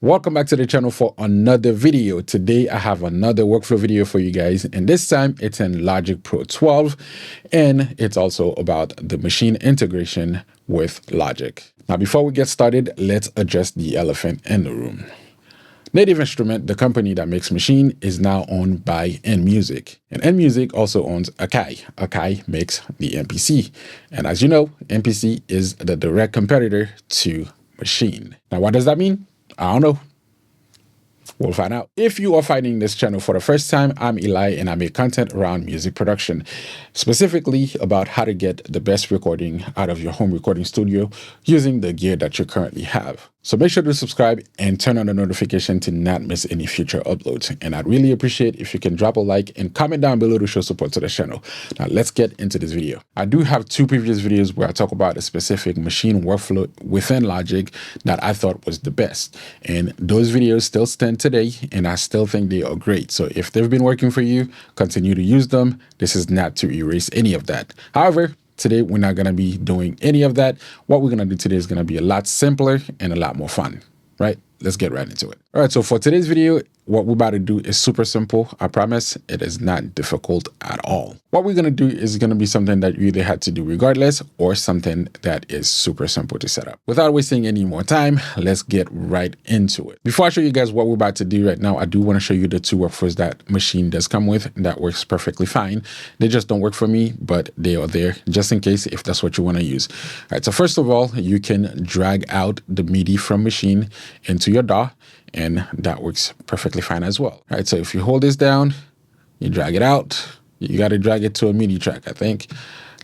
Welcome back to the channel for another video. Today I have another workflow video for you guys, and this time it's in Logic Pro 12 and it's also about the Maschine integration with Logic. Now before we get started, let's address the elephant in the room. Native Instrument, the company that makes Maschine, is now owned by NMusic. And NMusic also owns Akai. Akai makes the MPC. And as you know, MPC is the direct competitor to Maschine. Now what does that mean? I don't know. We'll find out. If you are finding this channel for the first time, I'm Eli and I make content around music production, specifically about how to get the best recording out of your home recording studio using the gear that you currently have. So make sure to subscribe and turn on the notification to not miss any future uploads. And I'd really appreciate if you can drop a like and comment down below to show support to the channel. Now let's get into this video. I do have two previous videos where I talk about a specific Maschine workflow within Logic that I thought was the best. And those videos still stand today and I still think they are great. So if they've been working for you, continue to use them. This is not to erase any of that. However, today, we're not going to be doing any of that. What we're going to do today is going to be a lot simpler and a lot more fun, right? Let's get right into it. All right, so for today's video, what we're about to do is super simple. I promise it is not difficult at all. What we're going to do is going to be something that you either had to do regardless or something that is super simple to set up. Without wasting any more time, let's get right into it. Before I show you guys what we're about to do right now, I do want to show you the two workflows that Maschine does come with that works perfectly fine. They just don't work for me, but they are there just in case if that's what you want to use. All right, so first of all, you can drag out the MIDI from Maschine into your DAW, and that works perfectly fine as well. All right, so if you hold this down, you drag it out. You got to drag it to a MIDI track, I think.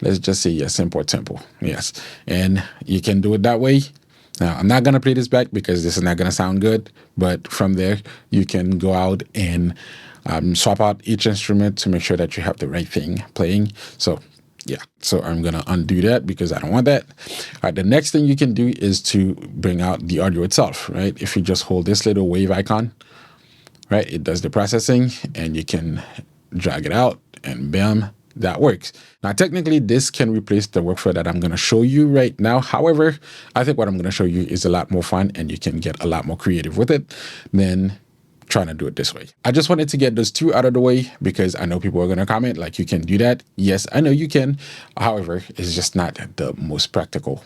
Let's just say yes, import tempo. Yes, and you can do it that way. Now, I'm not going to play this back because this is not going to sound good, but from there, you can go out and swap out each instrument to make sure that you have the right thing playing. So yeah, so I'm going to undo that because I don't want that. All right, the next thing you can do is to bring out the audio itself, right? If you just hold this little wave icon, right, it does the processing and you can drag it out and bam, that works. Now, technically, this can replace the workflow that I'm going to show you right now. However, I think what I'm going to show you is a lot more fun and you can get a lot more creative with it than trying to do it this way. I just wanted to get those two out of the way because I know people are going to comment like, you can do that. Yes, I know you can. However, it's just not the most practical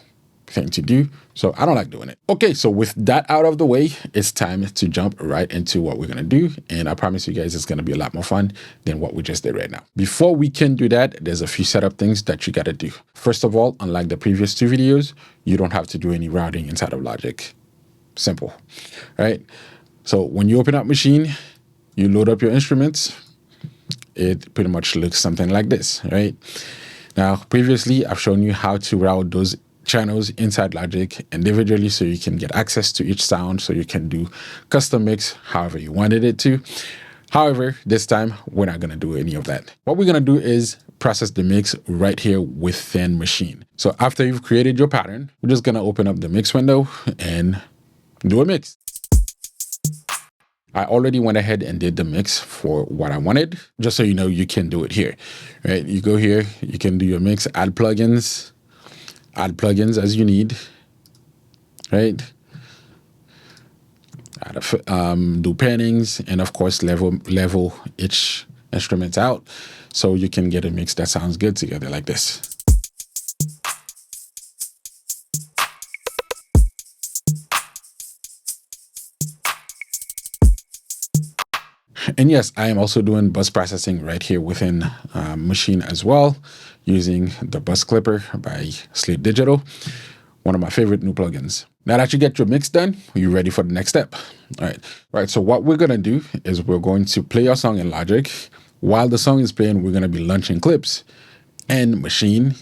thing to do. So I don't like doing it. Okay, so with that out of the way, it's time to jump right into what we're going to do. And I promise you guys, it's going to be a lot more fun than what we just did right now. Before we can do that, there's a few setup things that you got to do. First of all, unlike the previous two videos, you don't have to do any routing inside of Logic. Simple, right? So when you open up Maschine, you load up your instruments, it pretty much looks something like this, right? Now, previously, I've shown you how to route those channels inside Logic individually so you can get access to each sound so you can do custom mix however you wanted it to. However, this time, we're not going to do any of that. What we're going to do is process the mix right here within Maschine. So after you've created your pattern, we're just going to open up the mix window and do a mix. I already went ahead and did the mix for what I wanted. Just so you know, you can do it here, right? You go here, you can do your mix, add plugins as you need, right? Do pannings, and of course, level each instrument out so you can get a mix that sounds good together like this. And yes, I am also doing bus processing right here within Maschine as well, using the bus clipper by Slate Digital, one of my favorite new plugins. Now that you get your mix done, you're ready for the next step. All right. So what we're going to do is we're going to play our song in Logic. While the song is playing, we're going to be launching clips in Maschine.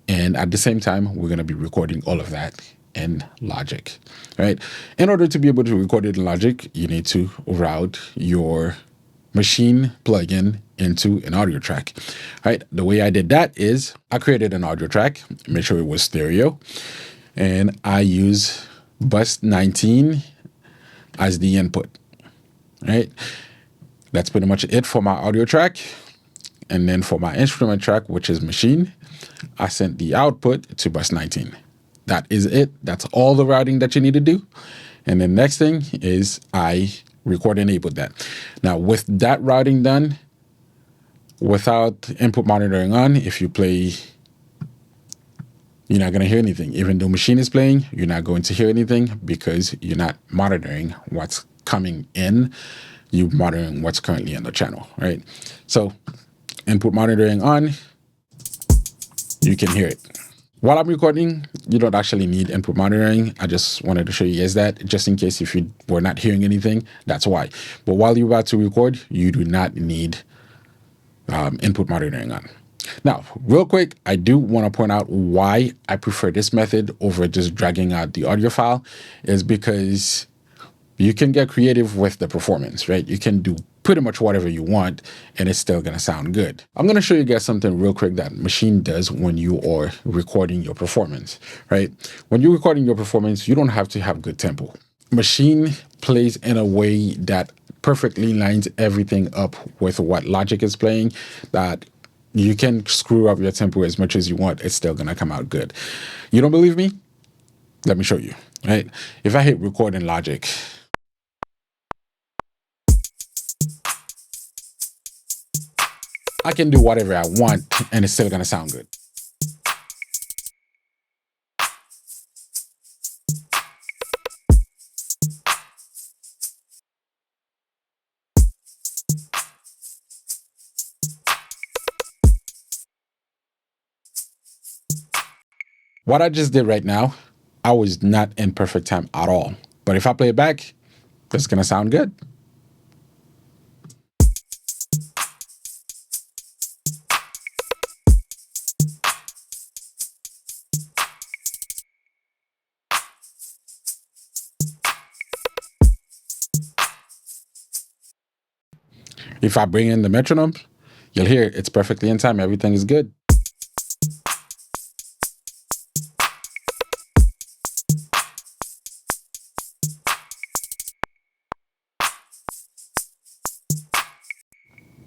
And at the same time, we're going to be recording all of that in Logic, right? In order to be able to record it in Logic, you need to route your Maschine plugin into an audio track, right? The way I did that is I created an audio track, made sure it was stereo, and I use bus 19 as the input, right? That's pretty much it for my audio track. And then for my instrument track, which is Maschine, I sent the output to bus 19. That is it. That's all the routing that you need to do. And the next thing is I record enabled that. Now with that routing done, without input monitoring on, if you play, you're not going to hear anything. Even though Maschine is playing, you're not going to hear anything because you're not monitoring what's coming in. You're monitoring what's currently on the channel, right? So input monitoring on, you can hear it. While I'm recording, you don't actually need input monitoring. I just wanted to show you guys that just in case if you were not hearing anything, that's why. But while you're about to record, you do not need input monitoring on. Now, real quick, I do want to point out why I prefer this method over just dragging out the audio file is because you can get creative with the performance, right? You can do pretty much whatever you want and it's still going to sound good. I'm going to show you guys something real quick that Maschine does when you are recording your performance, right? When you're recording your performance, you don't have to have good tempo. Maschine plays in a way that perfectly lines everything up with what Logic is playing, that you can screw up your tempo as much as you want. It's still going to come out good. You don't believe me? Let me show you, right? If I hit record in Logic, I can do whatever I want and it's still going to sound good. What I just did right now, I was not in perfect time at all. But if I play it back, it's going to sound good. If I bring in the metronome, you'll hear it's perfectly in time. Everything is good.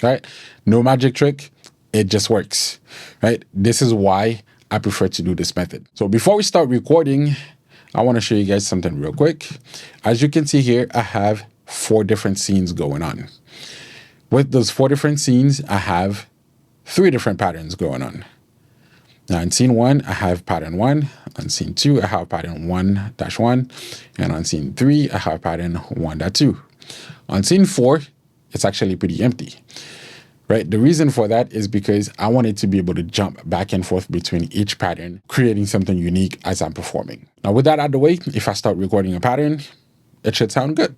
Right? No magic trick. It just works, right? This is why I prefer to do this method. So before we start recording, I want to show you guys something real quick. As you can see here, I have 4 different scenes going on. With those 4 different scenes, I have 3 different patterns going on. Now in scene 1, I have pattern 1. On scene 2, I have pattern 1-1. And on scene 3, I have pattern 1.2. On scene 4, it's actually pretty empty, right? The reason for that is because I wanted to be able to jump back and forth between each pattern, creating something unique as I'm performing. Now with that out of the way, if I start recording a pattern, it should sound good,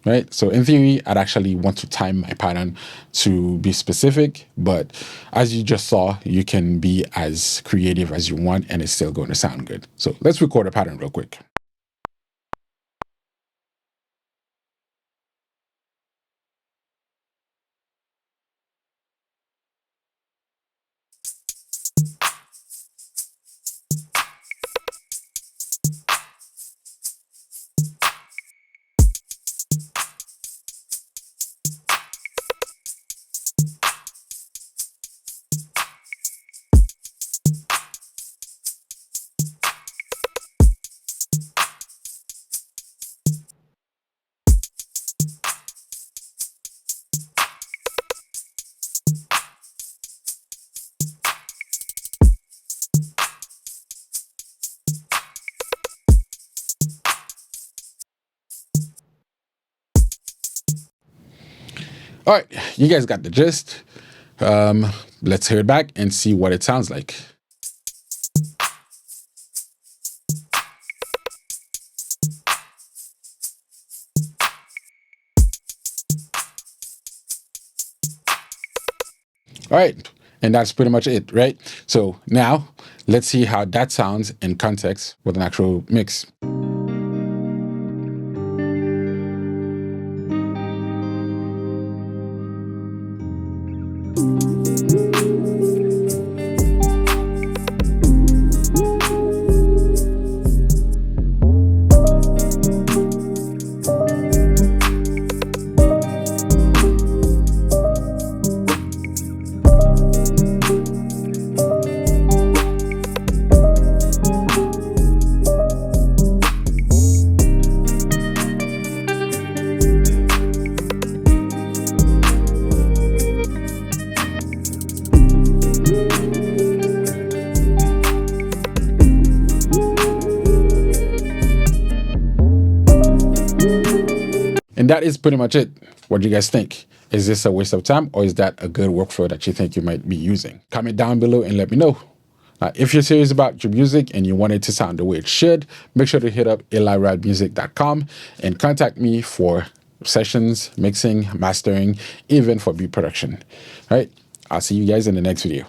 right? So in theory, I'd actually want to time my pattern to be specific, but as you just saw, you can be as creative as you want and it's still going to sound good. So let's record a pattern real quick. All right, you guys got the gist. Let's hear it back and see what it sounds like. All right, and that's pretty much it, right? So now let's see how that sounds in context with an actual mix. And that is pretty much it. What do you guys think? Is this a waste of time, or is that a good workflow that you think you might be using? Comment down below and let me know. If you're serious about your music and you want it to sound the way it should, make sure to hit up eliradmusic.com and contact me for sessions, mixing, mastering, even for beat production. All right, I'll see you guys in the next video.